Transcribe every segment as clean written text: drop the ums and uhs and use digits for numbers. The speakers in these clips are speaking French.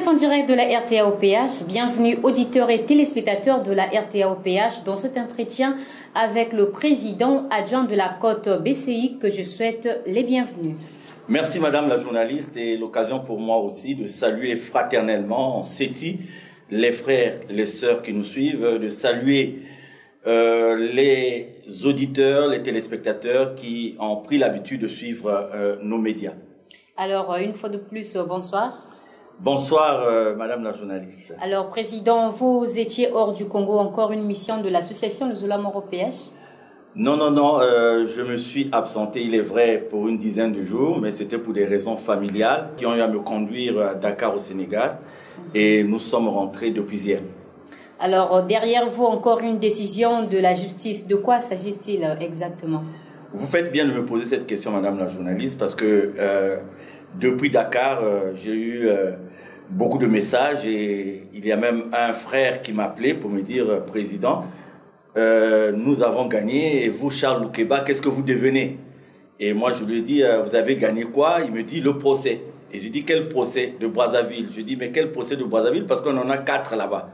êtes en direct de la RTA-OPH. Bienvenue auditeurs et téléspectateurs de la RTA-OPH dans cet entretien avec le président adjoint de la Côte BCI que je souhaite les bienvenus. Merci Madame la journaliste et l'occasion pour moi aussi de saluer fraternellement en CETI les frères, les sœurs qui nous suivent, de saluer les auditeurs, les téléspectateurs qui ont pris l'habitude de suivre nos médias. Alors, une fois de plus, bonsoir. Bonsoir, Madame la journaliste. Alors, Président, vous étiez hors du Congo, encore une mission de l'association de Zolam-OPH? Non, je me suis absenté, il est vrai, pour une dizaine de jours, mais c'était pour des raisons familiales qui ont eu à me conduire à Dakar au Sénégal et nous sommes rentrés depuis hier. Alors, derrière vous, encore une décision de la justice. De quoi s'agit-il exactement? Vous faites bien de me poser cette question, Madame la journaliste, parce que depuis Dakar, j'ai eu beaucoup de messages et il y a même un frère qui m'a appelé pour me dire, Président, nous avons gagné et vous, Charles Loukeba, qu'est-ce que vous devenez? Et moi, je lui ai dit, vous avez gagné quoi? Il me dit, le procès. Et je dis, quel procès de Brazzaville? Je dis, mais quel procès de Brazzaville? Parce qu'on en a 4 là-bas.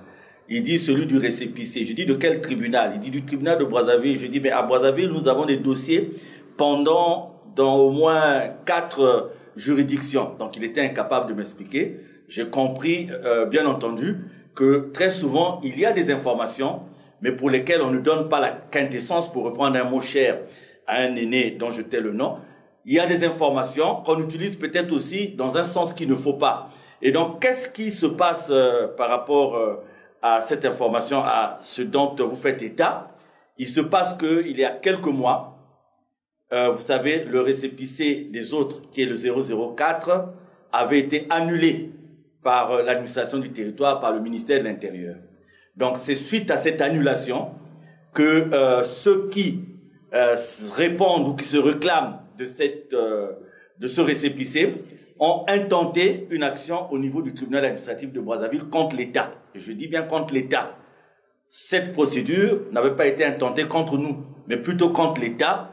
Il dit, celui du récépissé. Je dis, de quel tribunal? Il dit, du tribunal de Brazzaville. Je dis, mais à Brazzaville, nous avons des dossiers dans au moins 4 juridictions. Donc, il était incapable de m'expliquer. J'ai compris, bien entendu, que très souvent, il y a des informations, mais pour lesquelles on ne donne pas la quintessence, pour reprendre un mot cher à un aîné dont je tais le nom. Il y a des informations qu'on utilise peut-être aussi dans un sens qu'il ne faut pas. Et donc, qu'est-ce qui se passe par rapport à cette information, à ce dont vous faites état? Il se passe qu'il y a quelques mois, vous savez, le récépissé des autres, qui est le 004, avait été annulé par l'administration du territoire, par le ministère de l'Intérieur. Donc, c'est suite à cette annulation que ceux qui répondent ou qui se réclament de ce récépissé ont intenté une action au niveau du tribunal administratif de Brazzaville contre l'État. Et je dis bien contre l'État. Cette procédure n'avait pas été intentée contre nous, mais plutôt contre l'État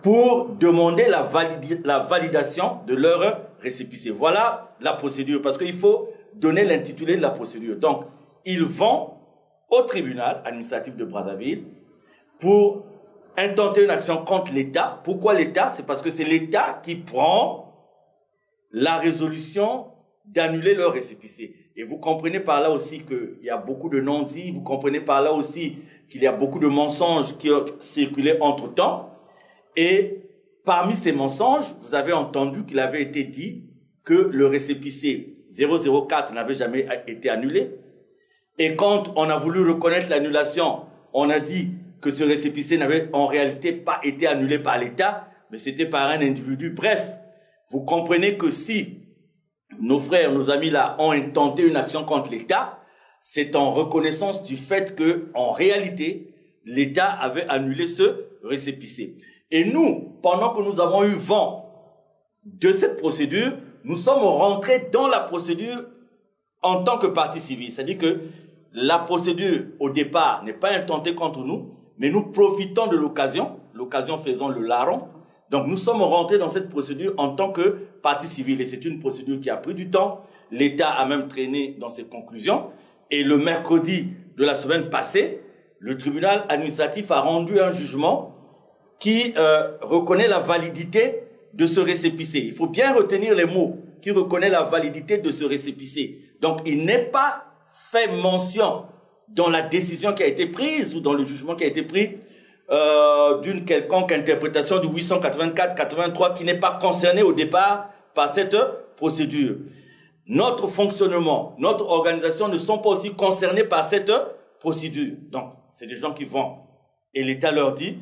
pour demander la validation de leur récépissé. Voilà la procédure, parce qu'il faut donner l'intitulé de la procédure. Donc, ils vont au tribunal administratif de Brazzaville pour intenter une action contre l'État. Pourquoi l'État? C'est parce que c'est l'État qui prend la résolution d'annuler leur récépissé. Et vous comprenez par là aussi qu'il y a beaucoup de non-dits, vous comprenez par là aussi qu'il y a beaucoup de mensonges qui ont circulé entre-temps. Et parmi ces mensonges, vous avez entendu qu'il avait été dit que le récépissé 004 n'avait jamais été annulé. Et quand on a voulu reconnaître l'annulation, on a dit que ce récépissé n'avait en réalité pas été annulé par l'État, mais c'était par un individu. Bref, vous comprenez que si nos frères, nos amis là ont intenté une action contre l'État, c'est en reconnaissance du fait que, en réalité, l'État avait annulé ce récépissé. Et nous, pendant que nous avons eu vent de cette procédure, nous sommes rentrés dans la procédure en tant que partie civile. C'est-à-dire que la procédure, au départ, n'est pas intentée contre nous, mais nous profitons de l'occasion faisant le larron. Donc nous sommes rentrés dans cette procédure en tant que partie civile. Et c'est une procédure qui a pris du temps. L'État a même traîné dans ses conclusions. Et le mercredi de la semaine passée, le tribunal administratif a rendu un jugement qui reconnaît la validité de ce récépissé. Il faut bien retenir les mots, qui reconnaît la validité de ce récépissé. Donc il n'est pas fait mention dans la décision qui a été prise ou dans le jugement qui a été pris d'une quelconque interprétation du 884-83 qui n'est pas concerné au départ par cette procédure. Notre fonctionnement, notre organisation ne sont pas aussi concernés par cette procédure. Donc, c'est des gens qui vont et l'État leur dit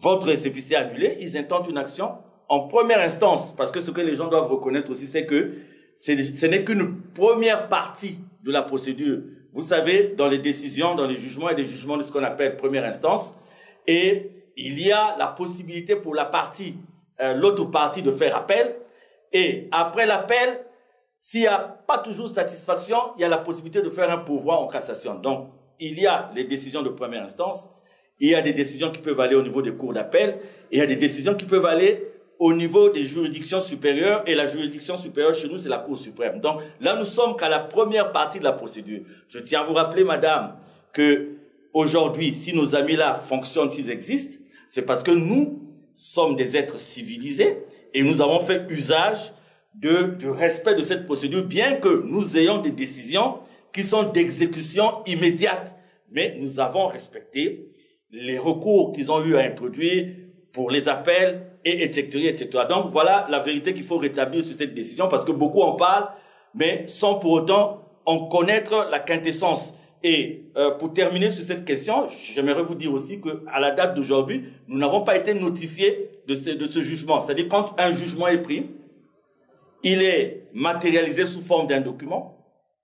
votre récépissé est annulé, ils intentent une action en première instance, parce que ce que les gens doivent reconnaître aussi, c'est que ce n'est qu'une première partie de la procédure. Vous savez, dans les décisions, dans les jugements, il y a des jugements de ce qu'on appelle première instance, et il y a la possibilité pour la partie, l'autre partie de faire appel, et après l'appel, s'il n'y a pas toujours satisfaction, il y a la possibilité de faire un pourvoi en cassation. Donc, il y a les décisions de première instance, il y a des décisions qui peuvent aller au niveau des cours d'appel, et il y a des décisions qui peuvent aller au niveau des juridictions supérieures, et la juridiction supérieure chez nous, c'est la Cour suprême. Donc là, nous sommes qu'à la première partie de la procédure. Je tiens à vous rappeler, madame, que aujourd'hui, si nos amis-là fonctionnent, s'ils existent, c'est parce que nous sommes des êtres civilisés et nous avons fait usage du respect de cette procédure, bien que nous ayons des décisions qui sont d'exécution immédiate. Mais nous avons respecté les recours qu'ils ont eu à introduire pour les appels, et etc., etc. Donc voilà la vérité qu'il faut rétablir sur cette décision, parce que beaucoup en parlent, mais sans pour autant en connaître la quintessence. Et pour terminer sur cette question, j'aimerais vous dire aussi qu'à la date d'aujourd'hui, nous n'avons pas été notifiés de ce jugement. C'est-à-dire, quand un jugement est pris, il est matérialisé sous forme d'un document,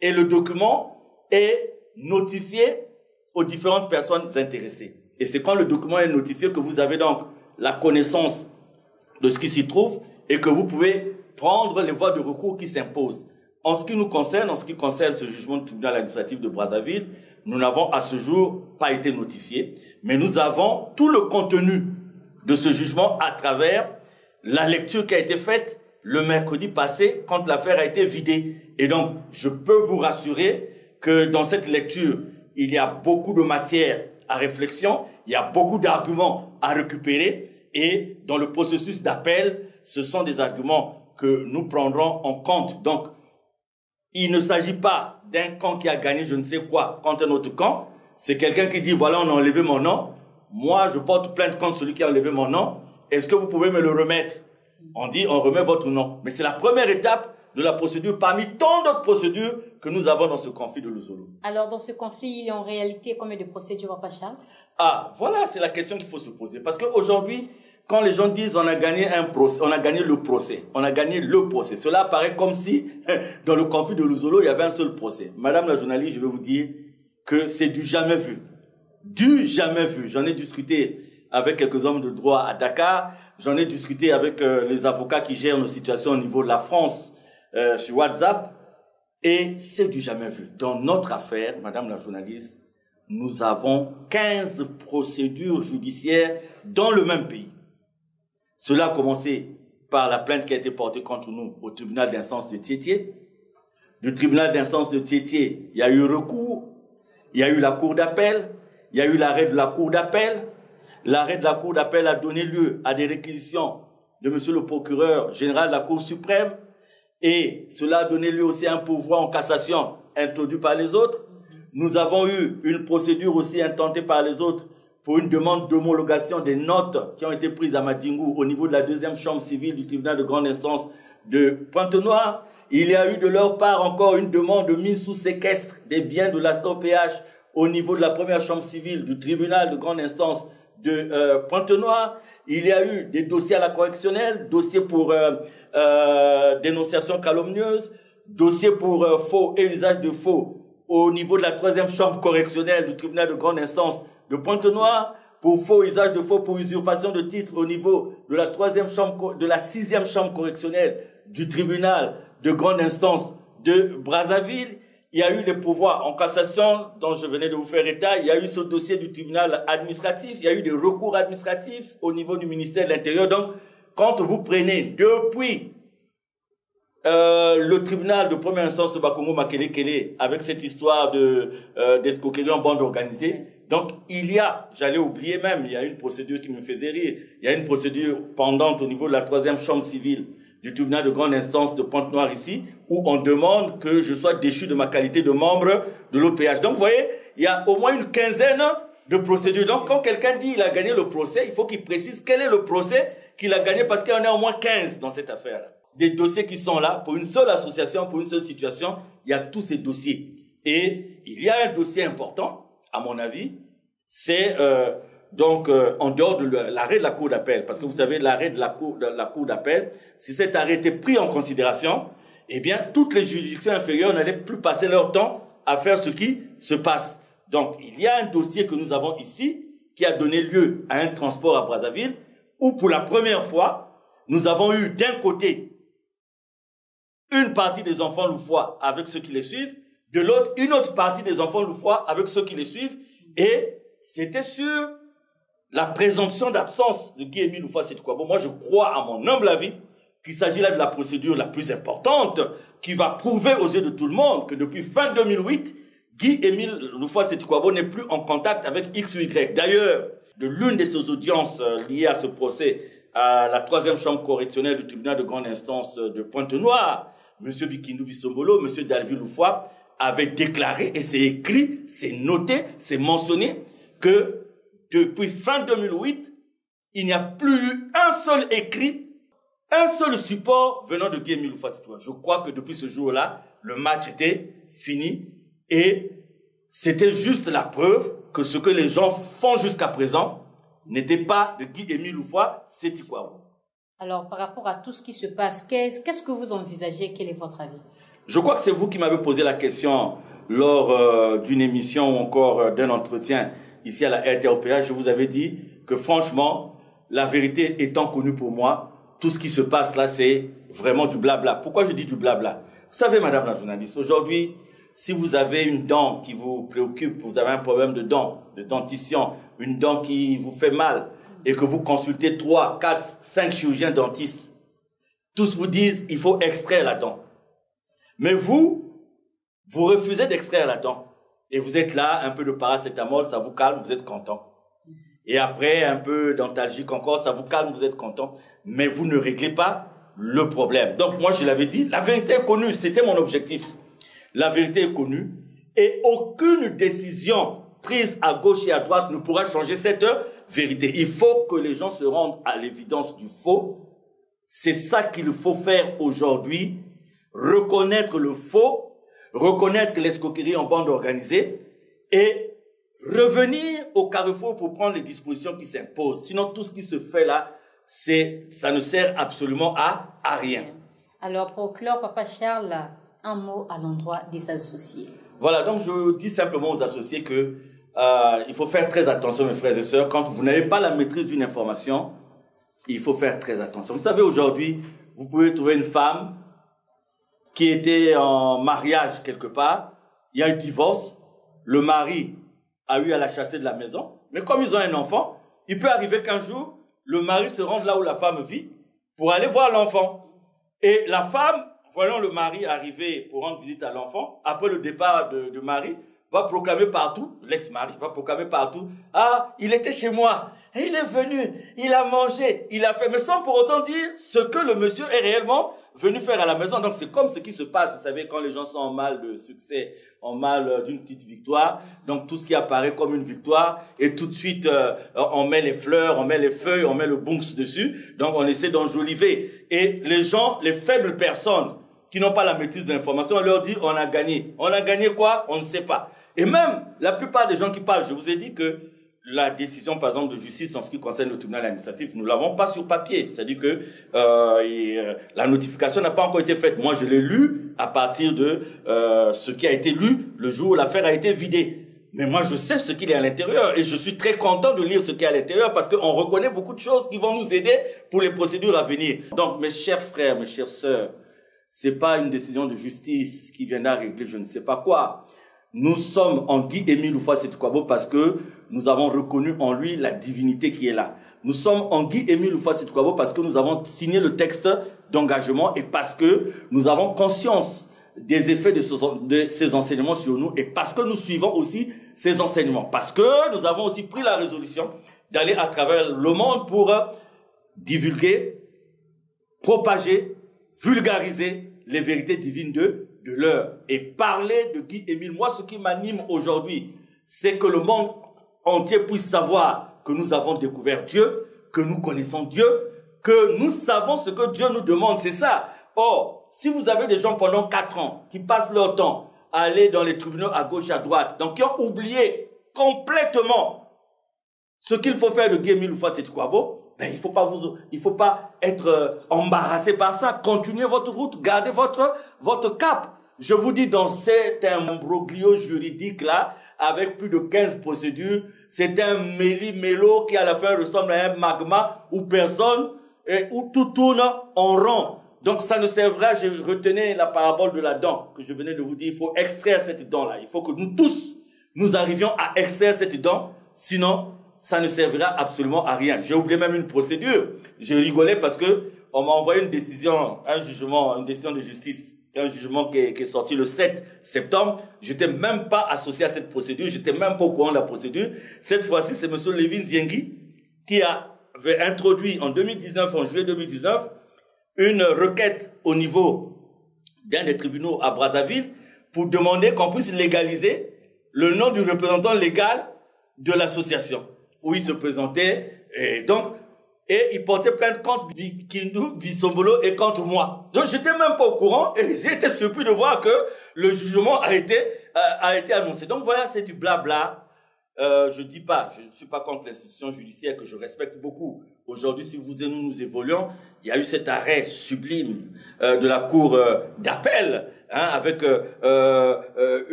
et le document est notifié aux différentes personnes intéressées. Et c'est quand le document est notifié que vous avez donc la connaissance de ce qui s'y trouve et que vous pouvez prendre les voies de recours qui s'imposent. En ce qui nous concerne, en ce qui concerne ce jugement du tribunal administratif de Brazzaville, nous n'avons à ce jour pas été notifiés, mais nous avons tout le contenu de ce jugement à travers la lecture qui a été faite le mercredi passé quand l'affaire a été vidée. Et donc, je peux vous rassurer que dans cette lecture, il y a beaucoup de matière à réflexion, il y a beaucoup d'arguments à récupérer, et dans le processus d'appel, ce sont des arguments que nous prendrons en compte. Donc, il ne s'agit pas d'un camp qui a gagné je ne sais quoi contre un autre camp. C'est quelqu'un qui dit, voilà, on a enlevé mon nom. Moi, je porte plainte contre celui qui a enlevé mon nom. Est-ce que vous pouvez me le remettre? On dit, on remet votre nom. Mais c'est la première étape de la procédure parmi tant d'autres procédures que nous avons dans ce conflit de Luzolo. Alors, dans ce conflit, il y a en réalité combien de procédures, Pacha? Ah, voilà, c'est la question qu'il faut se poser. Parce qu'aujourd'hui, quand les gens disent on a gagné un procès, on a gagné le procès, on a gagné le procès, cela paraît comme si dans le conflit de Luzolo, il y avait un seul procès. Madame la journaliste, je vais vous dire que c'est du jamais vu. Du jamais vu. J'en ai discuté avec quelques hommes de droit à Dakar, j'en ai discuté avec les avocats qui gèrent nos situations au niveau de la France sur WhatsApp, et c'est du jamais vu. Dans notre affaire, madame la journaliste, nous avons 15 procédures judiciaires dans le même pays. Cela a commencé par la plainte qui a été portée contre nous au tribunal d'instance de Tiétié. Du tribunal d'instance de Tiétié, il y a eu recours, il y a eu la cour d'appel, il y a eu l'arrêt de la cour d'appel. L'arrêt de la cour d'appel a donné lieu à des réquisitions de monsieur le procureur général de la Cour suprême, et cela a donné lieu aussi à un pourvoi en cassation introduit par les autres. Nous avons eu une procédure aussi intentée par les autres pour une demande d'homologation des notes qui ont été prises à Madingou au niveau de la deuxième chambre civile du tribunal de grande instance de Pointe-Noire. Il y a eu de leur part encore une demande de mise sous séquestre des biens de la SOPH au niveau de la première chambre civile du tribunal de grande instance de Pointe-Noire. Il y a eu des dossiers à la correctionnelle, dossiers pour dénonciation calomnieuse, dossiers pour faux et usage de faux au niveau de la troisième chambre correctionnelle du tribunal de grande instance de Pointe-Noire, pour faux usage de faux pour usurpation de titre au niveau de la troisième chambre, de la sixième chambre correctionnelle du tribunal de grande instance de Brazzaville. Il y a eu les pourvois en cassation dont je venais de vous faire état. Il y a eu ce dossier du tribunal administratif. Il y a eu des recours administratifs au niveau du ministère de l'Intérieur. Donc, quand vous prenez depuis le tribunal de première instance de Bakongo Makele-Kele avec cette histoire d'escroquerie en bande organisée, donc il y a, j'allais oublier même, il y a une procédure qui me faisait rire. Il y a une procédure pendante au niveau de la troisième chambre civile du tribunal de grande instance de Pointe-Noire ici, où on demande que je sois déchu de ma qualité de membre de l'OPH. Donc, vous voyez, il y a au moins une quinzaine de procédures. Donc, quand quelqu'un dit qu'il a gagné le procès, il faut qu'il précise quel est le procès qu'il a gagné, parce qu'il y en a au moins 15 dans cette affaire. Des dossiers qui sont là, pour une seule association, pour une seule situation, il y a tous ces dossiers. Et il y a un dossier important, à mon avis, c'est en dehors de l'arrêt de la cour d'appel, parce que vous savez, l'arrêt de la cour d'appel, si cet arrêt était pris en considération, eh bien, toutes les juridictions inférieures n'allaient plus passer leur temps à faire ce qui se passe. Donc, il y a un dossier que nous avons ici, qui a donné lieu à un transport à Brazzaville, où pour la première fois, nous avons eu d'un côté une partie des enfants loufois avec ceux qui les suivent, de l'autre, une autre partie des enfants loufois avec ceux qui les suivent, et c'était sur la présomption d'absence de Guy-Émile Houphouët-Boigny, moi je crois à mon humble avis qu'il s'agit là de la procédure la plus importante qui va prouver aux yeux de tout le monde que depuis fin 2008, Guy-Émile Houphouët-Boigny n'est plus en contact avec X ou Y. D'ailleurs, de l'une de ses audiences liées à ce procès à la 3e chambre correctionnelle du tribunal de grande instance de Pointe-Noire, M. Bikindou Bissombolo, M. Dalville Houphouët avait déclaré, et c'est écrit, c'est noté, c'est mentionné, que depuis fin 2008, il n'y a plus eu un seul écrit, un seul support venant de Guy-Émile Houphouët-Boigny. Je crois que depuis ce jour-là, le match était fini et c'était juste la preuve que ce que les gens font jusqu'à présent n'était pas de Guy-Émile Houphouët-Boigny. Alors, par rapport à tout ce qui se passe, qu'est-ce que vous envisagez? Quel est votre avis? Je crois que c'est vous qui m'avez posé la question lors d'une émission ou encore d'un entretien ici à la RTOPH. Je vous avais dit que franchement, la vérité étant connue pour moi, tout ce qui se passe là, c'est vraiment du blabla. Pourquoi je dis du blabla? Vous savez, madame la journaliste, aujourd'hui, si vous avez une dent qui vous préoccupe, vous avez un problème de dent, de dentition, une dent qui vous fait mal, et que vous consultez 3, 4, 5 chirurgiens dentistes, tous vous disent il faut extraire la dent. Mais vous refusez d'extraire la dent. Et vous êtes là, un peu de paracétamol, ça vous calme, vous êtes content. Et après, un peu d'antalgique encore, ça vous calme, vous êtes content. Mais vous ne réglez pas le problème. Donc moi, je l'avais dit, la vérité est connue, c'était mon objectif. La vérité est connue et aucune décision prise à gauche et à droite ne pourra changer cette vérité. Il faut que les gens se rendent à l'évidence du faux. C'est ça qu'il faut faire aujourd'hui. Reconnaître le faux, reconnaître l'escroquerie en bande organisée et revenir au carrefour pour prendre les dispositions qui s'imposent. Sinon, tout ce qui se fait là, ça ne sert absolument à rien. Alors, pour clore, Papa Charles, un mot à l'endroit des associés. Voilà, donc je dis simplement aux associés que il faut faire très attention, mes frères et sœurs. Quand vous n'avez pas la maîtrise d'une information, il faut faire très attention. Vous savez, aujourd'hui, vous pouvez trouver une femme qui était en mariage quelque part, il y a eu divorce, le mari a eu à la chasser de la maison, mais comme ils ont un enfant, il peut arriver qu'un jour, le mari se rende là où la femme vit pour aller voir l'enfant. Et la femme, voyant le mari arriver pour rendre visite à l'enfant, après le départ de mari, va proclamer partout, l'ex-mari va proclamer partout, « Ah, il était chez moi, et il est venu, il a mangé, il a fait », mais sans pour autant dire ce que le monsieur est réellement venu faire à la maison. Donc c'est comme ce qui se passe, vous savez, quand les gens sont en mal de succès, en mal d'une petite victoire, donc tout ce qui apparaît comme une victoire, et tout de suite on met les fleurs, on met les feuilles, on met le bunks dessus, donc on essaie d'enjoliver. Et les gens, les faibles personnes qui n'ont pas la maîtrise de l'information, on leur dit on a gagné. On a gagné quoi? On ne sait pas. Et même la plupart des gens qui parlent, je vous ai dit que la décision, par exemple, de justice en ce qui concerne le tribunal administratif, nous l'avons pas sur papier. C'est-à-dire que la notification n'a pas encore été faite. Moi, je l'ai lu à partir de ce qui a été lu le jour où l'affaire a été vidée. Mais moi, je sais ce qu'il y a à l'intérieur et je suis très content de lire ce qu'il y a à l'intérieur parce qu'on reconnaît beaucoup de choses qui vont nous aider pour les procédures à venir. Donc, mes chers frères, mes chères sœurs, c'est pas une décision de justice qui viendra régler je ne sais pas quoi. Nous sommes en Guy-Émile Houphouët-Boigny parce que nous avons reconnu en lui la divinité qui est là. Nous sommes en Guy-Émile Houphouët-Boigny parce que nous avons signé le texte d'engagement et parce que nous avons conscience des effets de ces enseignements sur nous et parce que nous suivons aussi ces enseignements. Parce que nous avons aussi pris la résolution d'aller à travers le monde pour divulguer, propager, vulgariser les vérités divines de l'heure et parler de Guy-Émile. Moi, ce qui m'anime aujourd'hui, c'est que le monde entier puisse savoir que nous avons découvert Dieu, que nous connaissons Dieu, que nous savons ce que Dieu nous demande. C'est ça. Or, si vous avez des gens pendant 4 ans qui passent leur temps à aller dans les tribunaux à gauche, à droite, donc qui ont oublié complètement ce qu'il faut faire de Guy-Émile Houphouët-Boigny, ben, il faut pas être embarrassé par ça. Continuez votre route, gardez votre cap. Je vous dis, dans cet imbroglio juridique là, avec plus de 15 procédures, c'est un méli-mélo qui à la fin ressemble à un magma où où tout tourne en rond. Donc ça ne servira, je retenais la parabole de la dent que je venais de vous dire, il faut extraire cette dent là. Il faut que nous tous, nous arrivions à extraire cette dent, sinon ça ne servira absolument à rien. J'ai oublié même une procédure. Je rigolais parce que on m'a envoyé une décision, un jugement, une décision de justice, un jugement qui est sorti le 7 septembre. J'étais même pas associé à cette procédure, j'étais même pas au courant de la procédure. Cette fois-ci, c'est monsieur Lévin Ziengi qui avait introduit en 2019, en juillet 2019, une requête au niveau d'un des tribunaux à Brazzaville pour demander qu'on puisse légaliser le nom du représentant légal de l'association où il se présentait. Et il portait plainte contre Kindu Bisombolo et contre moi. Donc j'étais même pas au courant et j'ai été surpris de voir que le jugement a été annoncé. Donc voilà, c'est du blabla. Je dis pas, je ne suis pas contre l'institution judiciaire que je respecte beaucoup. Aujourd'hui, si vous et nous évoluons, il y a eu cet arrêt sublime de la cour d'appel, avec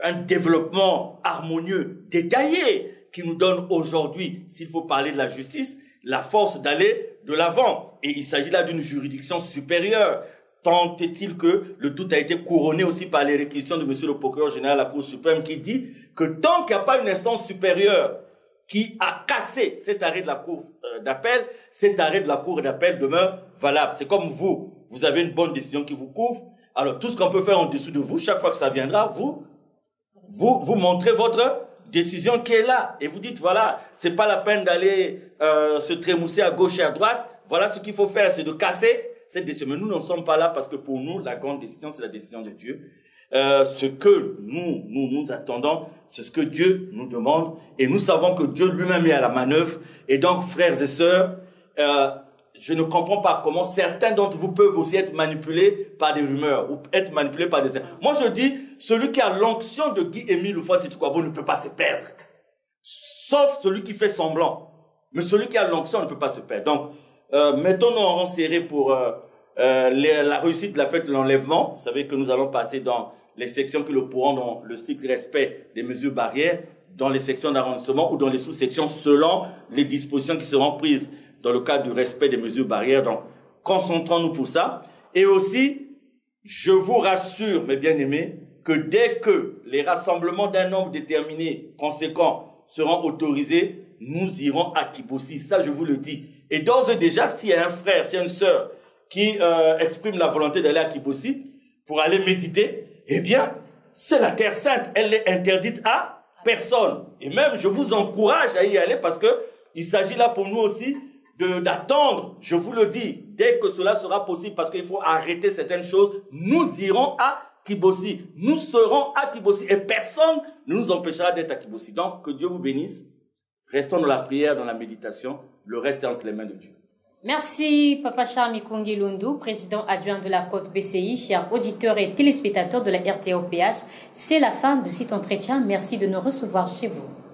un développement harmonieux, détaillé, qui nous donne aujourd'hui, s'il faut parler de la justice, la force d'aller de l'avant. Et il s'agit là d'une juridiction supérieure. Tant est-il que le tout a été couronné aussi par les réquisitions de monsieur le procureur général de la Cour suprême qui dit que tant qu'il n'y a pas une instance supérieure qui a cassé cet arrêt de la Cour d'appel, cet arrêt de la Cour d'appel demeure valable. C'est comme vous avez une bonne décision qui vous couvre. Alors tout ce qu'on peut faire en dessous de vous, chaque fois que ça viendra, vous montrez votre décision qui est là. Et vous dites, voilà, c'est pas la peine d'aller se trémousser à gauche et à droite. Voilà ce qu'il faut faire, c'est de casser cette décision. Mais nous n'en sommes pas là parce que pour nous, la grande décision, c'est la décision de Dieu. Ce que nous attendons, c'est ce que Dieu nous demande. Et nous savons que Dieu lui-même est à la manœuvre. Et donc, frères et sœurs, je ne comprends pas comment certains d'entre vous peuvent aussi être manipulés par des rumeurs ou être manipulés par des... Moi, je dis, celui qui a l'onction de Guy-Émile Houphouët-Sitoé ne peut pas se perdre. Sauf celui qui fait semblant. Mais celui qui a l'onction ne peut pas se perdre. Donc, mettons-nous en rang serré pour la réussite de la fête de l'enlèvement. Vous savez que nous allons passer dans les sections qui le pourront dans le strict respect des mesures barrières, dans les sections d'arrondissement ou dans les sous-sections selon les dispositions qui seront prises dans le cadre du respect des mesures barrières. Donc, concentrons-nous pour ça. Et aussi, je vous rassure, mes bien-aimés, que dès que les rassemblements d'un nombre déterminé, conséquent, seront autorisés, nous irons à Kibossi. Ça, je vous le dis. Et d'ores et déjà, s'il y a un frère, s'il y a une sœur qui exprime la volonté d'aller à Kibossi pour aller méditer, eh bien, c'est la Terre Sainte. Elle est interdite à personne. Et même, je vous encourage à y aller parce que il s'agit là pour nous aussi d'attendre, je vous le dis, dès que cela sera possible, parce qu'il faut arrêter certaines choses, nous irons à Kibossi. Nous serons à Kibossi et personne ne nous empêchera d'être à Kibossi. Donc, que Dieu vous bénisse. Restons dans la prière, dans la méditation. Le reste est entre les mains de Dieu. Merci, Papa Charles Mikongi Lundu, président adjoint de la Côte BCI, chers auditeurs et téléspectateurs de la RTOPH. C'est la fin de cet entretien. Merci de nous recevoir chez vous.